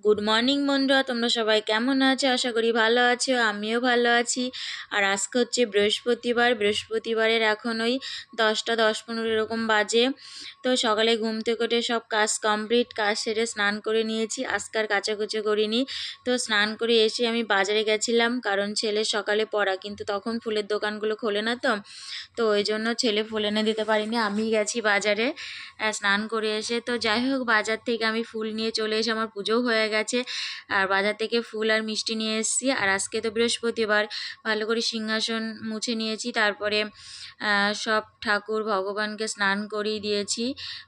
Good morning বন্ধুরা, তোমরা সবাই কেমন আছো? আশা করি ভালো আছো, আমিও ভালো আছি। আর আজকে হচ্ছে বৃহস্পতিবারের এখন ওই 10টা 10-15 এরকম বাজে। তো সকালে ঘুম থেকে উঠে সব কাজ কমপ্লিট, কাজ সেরে স্নান করে নিয়েছি। আজকার কাচাকুচি করিনি। তো স্নান করে এসে আমি বাজারে গেছিলাম, কারণ ছেলের সকালে পড়া, কিন্তু তখন ফুলের দোকানগুলো খোলে না। তো ওই জন্য ছেলে ফুল এনে দিতে পারিনি, আমি গেছি বাজারে স্নান করে এসে। তো যাই হোক, বাজার থেকে আমি ফুল নিয়ে চলে এসে আমার পুজোও হয়ে গেছে। আর বাজার থেকে ফুল আর মিষ্টি নিয়ে এসেছি। আর আজকে তো বৃহস্পতিবার, ভালো করে সিংহাসন মুছে নিয়েছি। তারপরে সব ঠাকুর ভগবানকে স্নান করিয়ে দিয়েছি।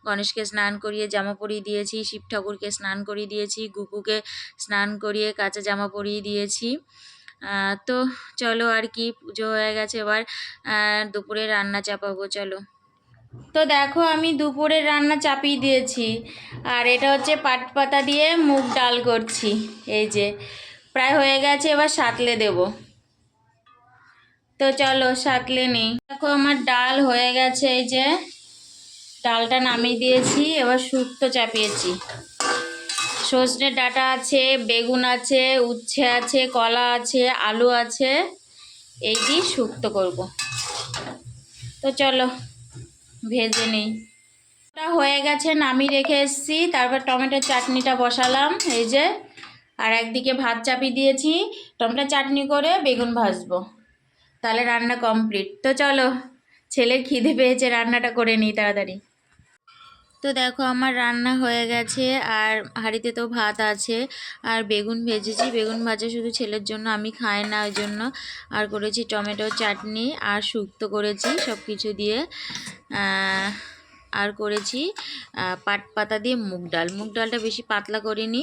গণেশকে স্নান করিয়ে জামা পরিয়ে দিয়েছি, শিব ঠাকুরকে স্নান করিয়ে দিয়েছি, গুপুকে স্নান করিয়ে কাঁচা জামা পরিয়ে দিয়েছি। তো চলো, আর কি, পুজো হয়ে গেছে, এবার দুপুরে রান্না চাপাবো, চলো। তো দেখো, আমি দুপুরের রান্না চাপিয়ে দিয়েছি। আর এটা হচ্ছে পাট পাতা দিয়ে মুগ ডাল করছি। এই যে প্রায় হয়ে গেছে, এবার সাঁতলে দেব। তো চলো সাঁতলে নিই। দেখো আমার ডাল হয়ে গেছে, এই যে ডালটা নামিয়ে দিয়েছি। এবার শুক্তো চাপিয়েছি। সজনে ডাঁটা আছে, বেগুন আছে, উচ্ছে আছে, কলা আছে, আলু আছে, এই দিয়ে শুক্তো করব। তো চলো ভেজে নিই। ওটা হয়ে গেছে, নামিয়ে রেখে এসেছি। তারপর টমেটোর চাটনিটা বসালাম, এই যে। আর একদিকে ভাত চাপিয়ে দিয়েছি, টমেটো চাটনি করে বেগুন ভাজবো, তাহলে রান্না কমপ্লিট। তো চলো, ছেলের খিদে পেয়েছে, রান্নাটা করে নিই তাড়াতাড়ি। তো দেখো আমার রান্না হয়ে গেছে, আর হাঁড়িতে তো ভাত আছে, আর বেগুন ভেজেছি। বেগুন ভাজা শুধু ছেলের জন্য, আমি খাই না ওই জন্য। আর করেছি টমেটোর চাটনি, আর শুক্তো করেছি সব কিছু দিয়ে। আর করেছি পাট পাতা দিয়ে মুগ ডাল। মুগ ডালটা বেশি পাতলা করিনি,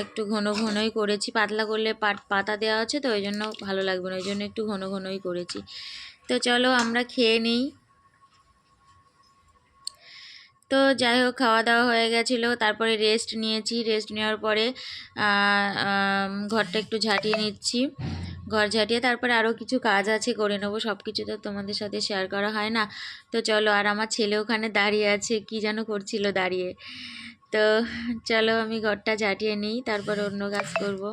একটু ঘন ঘনই করেছি। পাতলা করলে পাতা দেওয়া আছে তো, ওই জন্য ভালো লাগবে না, ওই জন্য একটু ঘন ঘনই করেছি। তো চলো আমরা খেয়ে নিই। তো যাই হোক, খাওয়া দাওয়া হয়ে গেছিলো, তারপরে রেস্ট নিয়েছি। রেস্ট নেওয়ার পরে ঘরটা একটু ঝাঁটিয়ে নিচ্ছি। ঘর ঝাঁটিয়ে তারপরে আরও কিছু কাজ আছে, করে নেবো। সব কিছু তো তোমাদের সাথে শেয়ার করা হয় না। তো চলো, আর আমার ছেলে ওখানে দাঁড়িয়ে আছে, কি যেন করছিল দাঁড়িয়ে। তো চলো আমি ঘরটা ঝাঁটিয়ে নিই, তারপর অন্য কাজ করব।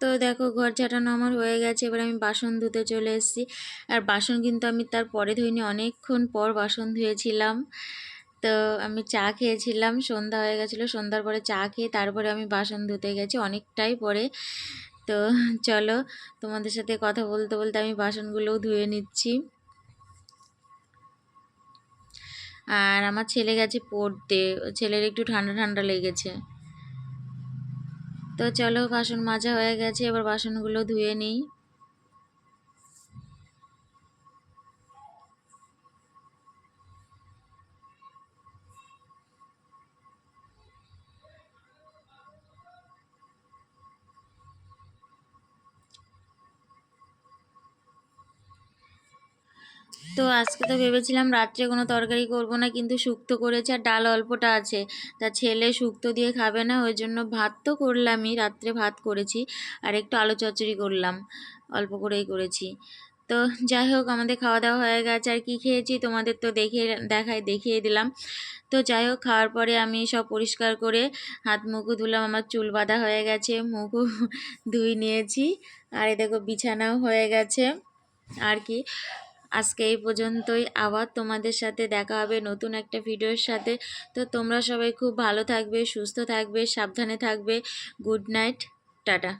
তো দেখো, ঘর ঝাঁটানো আমার হয়ে গেছে। এবার আমি বাসন ধুতে চলে এসেছি। আর বাসন কিন্তু আমি তার পরে ধুইনি, অনেকক্ষণ পর বাসন ধুয়েছিলাম। তো আমি চা খেয়েছিলাম, সন্ধ্যা হয়ে গেছিলো। সন্ধ্যার পরে চা খেয়ে তারপরে আমি বাসন ধুতে গেছি, অনেকটাই পরে। তো চলো, তোমাদের সাথে কথা বলতে বলতে আমি বাসনগুলোও ধুয়ে নিচ্ছি। আর আমার ছেলে গেছে পড়তে, ছেলের একটু ঠান্ডা ঠান্ডা লেগেছে। তো চলো, বাসন মাজা হয়ে গেছে, এবার বাসনগুলো ধুয়ে নিই। তো আজকে তো ভেবেছিলাম রাত্রে কোনো তরকারি করব না, কিন্তু শুক্তো করেছি, আর ডাল অল্পটা আছে। তা ছেলে শুক্তো দিয়ে খাবে না, ওই জন্য ভাত তো করলামই, রাত্রে ভাত করেছি, আর একটু আলু চচ্চড়ি করলাম, অল্প করেই করেছি। তো যাই হোক, আমাদের খাওয়া দাওয়া হয়ে গেছে। আর কি খেয়েছি তোমাদের তো দেখিয়ে দিলাম। তো যাই হোক, খাওয়ার পরে আমি সব পরিষ্কার করে হাত মুখও ধুলাম। আমার চুল বাঁধা হয়ে গেছে, মুখও ধুই নিয়েছি। আর এই দেখো, বিছানাও হয়ে গেছে। আর কি, আজকে এই পর্যন্তই। আবার তোমাদের সাথে দেখা হবে নতুন একটা ভিডিওর সাথে। তো তোমরা সবাই খুব ভালো থাকবে, সুস্থ থাকবে, সাবধানে থাকবে। Good night, tata.